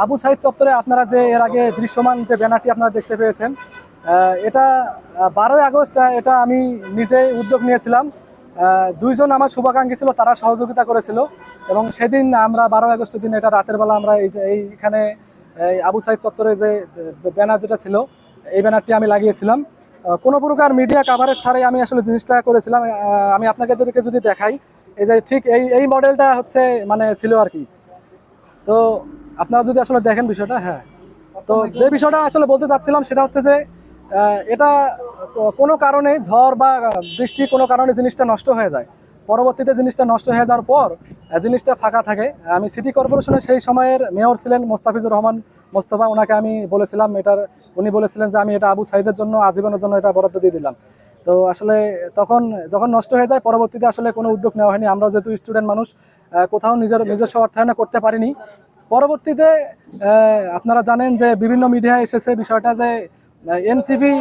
আবু সাইদ চত্বরে আপনারা যে এর আগে দৃশ্যমান যে ব্যানারটি আপনারা দেখতে পেয়েছেন, এটা 12ই আগস্ট এটা আমি নিজেই উদ্যোগ নিয়েছিলাম। দুইজন আমার শুভাকাঙ্ক্ষী ছিল, তারা সহযোগিতা করেছিল এবং সেদিন আমরা 12ই আগস্টের দিন এটা রাতের বেলা আমরা এইখানে এই আবু সাইদ চত্বরে যে ব্যানার যেটা ছিল এই ব্যানারটি আমি লাগিয়েছিলাম। কোনো প্রকার মিডিয়া কাভারেজ ছাড়াই আমি আসলে জিনিসটা করেছিলাম। আমি আপনাদেরকে যদি দেখাই, এই যে ঠিক এই মডেলটা হচ্ছে মানে ছিল আর কি। তো আপনারা যদি আসলে দেখেন বিষয়টা, হ্যাঁ, তো যে বিষয়টা আসলে বলতে চাচ্ছিলাম সেটা হচ্ছে যে এটা কোনো কারণে ঝড় বা বৃষ্টি কোনো কারণে জিনিসটা নষ্ট হয়ে যায়। পরবর্তীতে জিনিসটা নষ্ট হয়ে যাওয়ার পর জিনিসটা ফাঁকা থাকে। আমি সিটি কর্পোরেশনের সেই সময়ের মেয়র ছিলেন মোস্তাফিজুর রহমান মোস্তফা, ওনাকে আমি বলেছিলাম উনি বলেছিলেন যে আমি এটা আবু সাইদের জন্য আজীবনের জন্য এটা বরাদ্দ দিয়ে দিলাম। তো আসলে তখন যখন নষ্ট হয়ে যায় পরবর্তীতে আসলে কোনো উদ্যোগ নেওয়া হয়নি। আমরা যেহেতু স্টুডেন্ট মানুষ, কোথাও নিজস্ব অর্থায়নে করতে পারিনি। পরবর্তীতে আপনারা জানেন যে বিভিন্ন মিডিয়ায় এসেছে বিষয়টা যে এনসিপি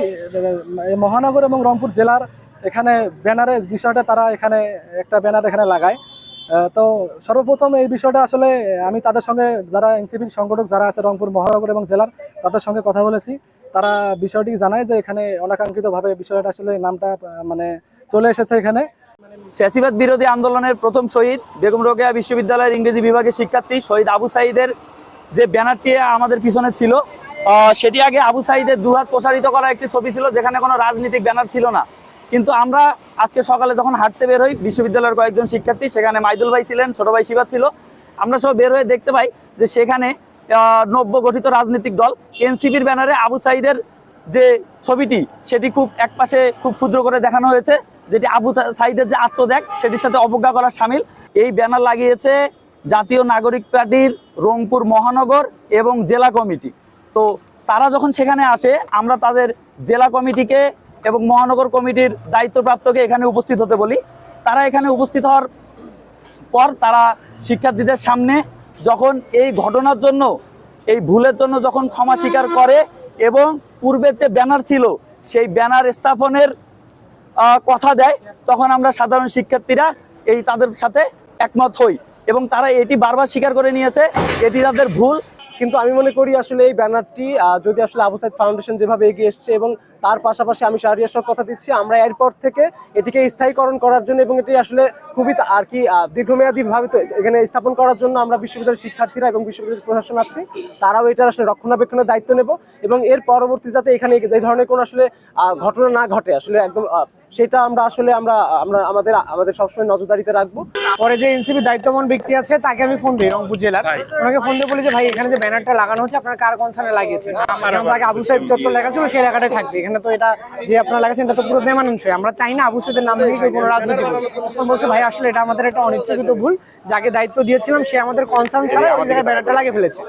মহানগর এবং রংপুর জেলার এখানে ব্যানারে বিষয়টা তারা এখানে একটা ব্যানার এখানে লাগায়। তো সর্বপ্রথম এই বিষয়টা আসলে আমি তাদের সঙ্গে যারা এনসিপির সংগঠক যারা আছে রংপুর মহানগর এবং জেলার, তাদের সঙ্গে কথা বলেছি। তারা বিষয়টি জানায় যে এখানে অনাকাঙ্ক্ষিতভাবে বিষয়টা আসলে নামটা মানে চলে এসেছে এখানে। ফ্যাসিবাদ বিরোধী আন্দোলনের প্রথম শহীদ বেগম রোকেয়া বিশ্ববিদ্যালয়ের ইংরেজি বিভাগের শিক্ষার্থী শহীদ আবু সাইদের যে ব্যানারটি আমাদের পিছনে ছিল, সেটি আগে আবু সাইদের দুহাত প্রসারিত করা একটি ছবি ছিল, যেখানে কোনো রাজনৈতিক ব্যানার ছিল না। কিন্তু আমরা আজকে সকালে যখন হাঁটতে বের হই, বিশ্ববিদ্যালয়ের কয়েকজন শিক্ষার্থী, সেখানে মাইদুল ভাই ছিলেন, ছোট ভাই শিবাত ছিল, আমরা সব বের হয়ে দেখতে পাই যে সেখানে নব্য গঠিত রাজনৈতিক দল এনসিপির ব্যানারে আবু সাইদের যে ছবিটি সেটি খুব একপাশে খুব ক্ষুদ্র করে দেখানো হয়েছে, যেটি আবু সাইদের যে আত্মত্যাগ সেটির সাথে অবজ্ঞা করার সামিল। এই ব্যানার লাগিয়েছে জাতীয় নাগরিক পার্টির রংপুর মহানগর এবং জেলা কমিটি। তো তারা যখন সেখানে আসে, আমরা তাদের জেলা কমিটিকে এবং মহানগর কমিটির দায়িত্বপ্রাপ্তকে এখানে উপস্থিত হতে বলি। তারা এখানে উপস্থিত হওয়ার পর তারা শিক্ষার্থীদের সামনে যখন এই ঘটনার জন্য, এই ভুলের জন্য যখন ক্ষমা স্বীকার করে এবং পূর্বের যে ব্যানার ছিল সেই ব্যানার স্থাপনের কথা দেয়, তখন আমরা সাধারণ শিক্ষার্থীরা তাদের সাথে একমত হই এবং তারা এটি বারবার স্বীকার করে নিয়েছে এটি তাদের ভুল। কিন্তু আমি মনে করি আসলে এই ব্যানারটি যদি আসলে আবু সাইদ ফাউন্ডেশন যেভাবে এগিয়ে এসছে এবং তার পাশাপাশি আমি শাহরিয়ার সঙ্গে কথা দিচ্ছি, আমরা এরপর থেকে এটিকে স্থায়ীকরণ করার জন্য এবং এটি আসলে খুবই আর কি দীর্ঘমেয়াদীভাবে তো এখানে স্থাপন করার জন্য আমরা বিশ্ববিদ্যালয়ের শিক্ষার্থীরা এবং বিশ্ববিদ্যালয় প্রশাসন আছি, তারাও এটার আসলে রক্ষণাবেক্ষণের দায়িত্ব নেব এবং এর পরবর্তী যাতে এখানে এই ধরনের কোনো আসলে ঘটনা না ঘটে আসলে একদম সেটা আমরা আসলে আমরা আমাদের সবসময় নজরদারিতে রাখবো। পরে যে এনসিপি দায়িত্ববান ব্যক্তি আছে তাকে আমি ফোন দিই, রংপুর জেলার, ওনাকে ফোন দিয়ে বলি যে ভাই এখানে যে ব্যানারটা লাগানো হচ্ছে আপনার কার কনসার্নে লাগিয়েছেন, আপনাকে আবু সাইদ চত্বর লেখা ছিল সেই এলাকাটাই থাকবে, এখানে তো এটা যে আপনারা লাগাচ্ছেন এটা তো পুরো বেমানানসই, আমরা চাই না আবু সাইদের নাম দিয়ে কোনো রাজনীতি বলছে। ভাই আসলে এটা আমাদের একটা অনিচ্ছাকৃত ভুল, যাকে দায়িত্ব দিয়েছিলাম সে আমাদের কনসার্ন ছাড়া আমাদের ব্যানারটা লাগিয়ে ফেলেছে।